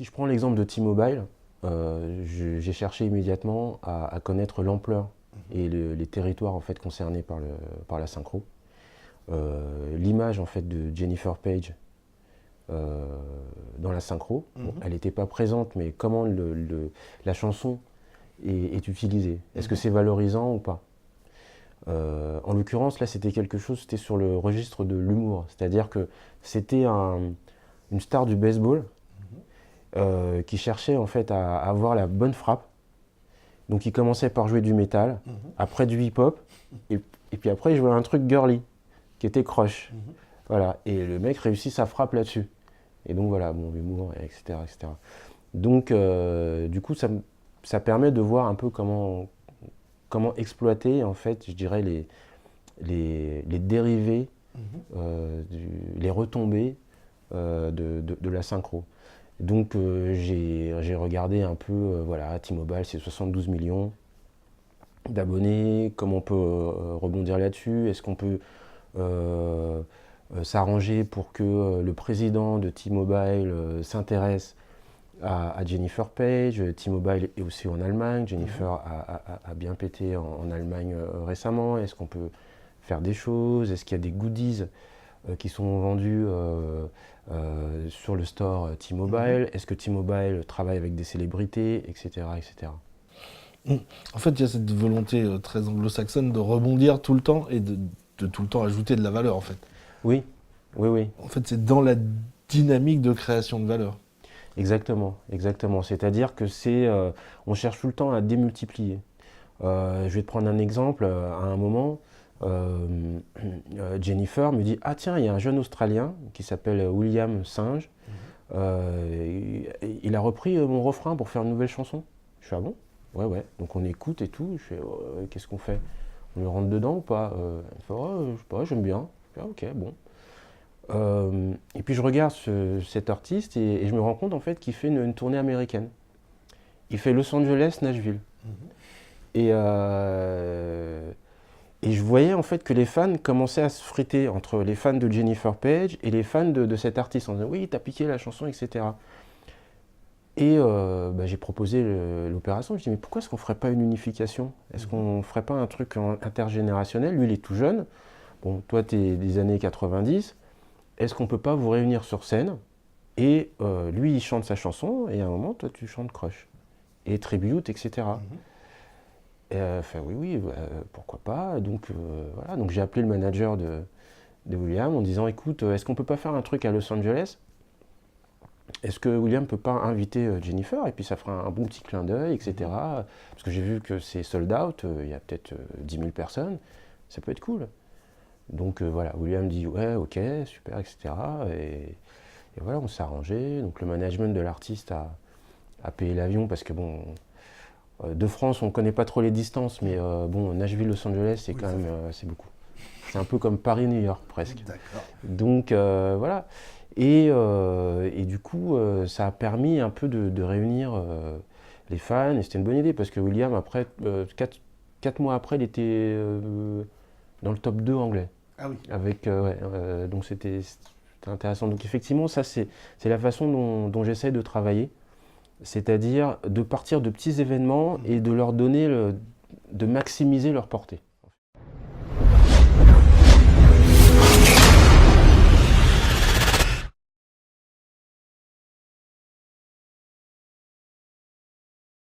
je prends l'exemple de T-Mobile, j'ai cherché immédiatement à connaître l'ampleur et les territoires en fait, concernés par la synchro. L'image en fait, de Jennifer Page dans la synchro, bon, elle n'était pas présente, mais comment la chanson est utilisée. Est-ce que c'est valorisant ou pas? En l'occurrence, là, c'était quelque chose, c'était sur le registre de l'humour. C'est-à-dire que c'était une star du baseball qui cherchait en fait à avoir la bonne frappe. Donc il commençait par jouer du métal, après du hip-hop, et puis après il jouait un truc girly, qui était crush. Voilà. Et le mec réussit sa frappe là-dessus. Et donc voilà, bon, l'humour, etc., etc. Donc du coup, ça permet de voir un peu comment exploiter, en fait, je dirais, les dérivés, les retombées de la synchro. Donc j'ai regardé un peu, voilà, T-Mobile, c'est 72 millions d'abonnés, comment on peut rebondir là-dessus, est-ce qu'on peut s'arranger pour que le président de T-Mobile s'intéresse à Jennifer Page. T-Mobile est aussi en Allemagne, Jennifer a bien pété en Allemagne récemment, est-ce qu'on peut faire des choses, est-ce qu'il y a des goodies qui sont vendus sur le store T-Mobile, est-ce que T-Mobile travaille avec des célébrités, etc., etc. En fait, il y a cette volonté très anglo-saxonne de rebondir tout le temps et de tout le temps ajouter de la valeur, en fait. Oui, oui, oui. En fait, c'est dans la dynamique de création de valeur. Exactement, exactement. C'est-à-dire que on cherche tout le temps à démultiplier. Je vais te prendre un exemple. À un moment, Jennifer me dit: ah tiens, il y a un jeune Australien qui s'appelle William Singe. Il a repris mon refrain pour faire une nouvelle chanson. Je fais: ah bon? Ouais, ouais. Donc on écoute et tout. Je fais: qu'est-ce qu'on fait? On le rentre dedans ou pas? Elle fait: oh, je sais pas, j'aime bien. Je fais: ah, ok, bon. Et puis je regarde cet artiste et je me rends compte en fait qu'il fait une tournée américaine. Il fait Los Angeles, Nashville. Et, et je voyais en fait que les fans commençaient à se friter entre les fans de Jennifer Page et les fans de cet artiste en disant: oui, t'as piqué la chanson, etc. Et j'ai proposé l'opération. Je dis: mais pourquoi est-ce qu'on ne ferait pas une unification? Est-ce qu'on ne ferait pas un truc intergénérationnel? Lui, il est tout jeune. Bon, toi, tu es des années 90. Est-ce qu'on ne peut pas vous réunir sur scène et lui, il chante sa chanson et à un moment, toi, tu chantes Crush et Tribute, etc. Et enfin, oui, oui, pourquoi pas. Donc, voilà. Donc, j'ai appelé le manager de William en disant: écoute, est-ce qu'on ne peut pas faire un truc à Los Angeles? Est-ce que William ne peut pas inviter Jennifer? Et puis, ça fera un bon petit clin d'œil, etc. Parce que j'ai vu que c'est sold out, il y a peut-être 10 000 personnes. Ça peut être cool. Donc voilà, William dit: ouais, ok, super, etc. Et voilà, on s'est arrangé. Donc le management de l'artiste a payé l'avion parce que bon, de France, on ne connaît pas trop les distances, mais bon, Nashville, Los Angeles, c'est quand même c'est beaucoup. C'est un peu comme Paris-New York presque. D'accord. Donc voilà. Et du coup, ça a permis un peu de réunir les fans. Et c'était une bonne idée parce que William, après, 4 mois après, il était dans le top 2 anglais. Ah oui. Avec, donc c'était intéressant. Donc effectivement, ça c'est la façon dont j'essaie de travailler, c'est-à-dire de partir de petits événements et de leur donner, de maximiser leur portée.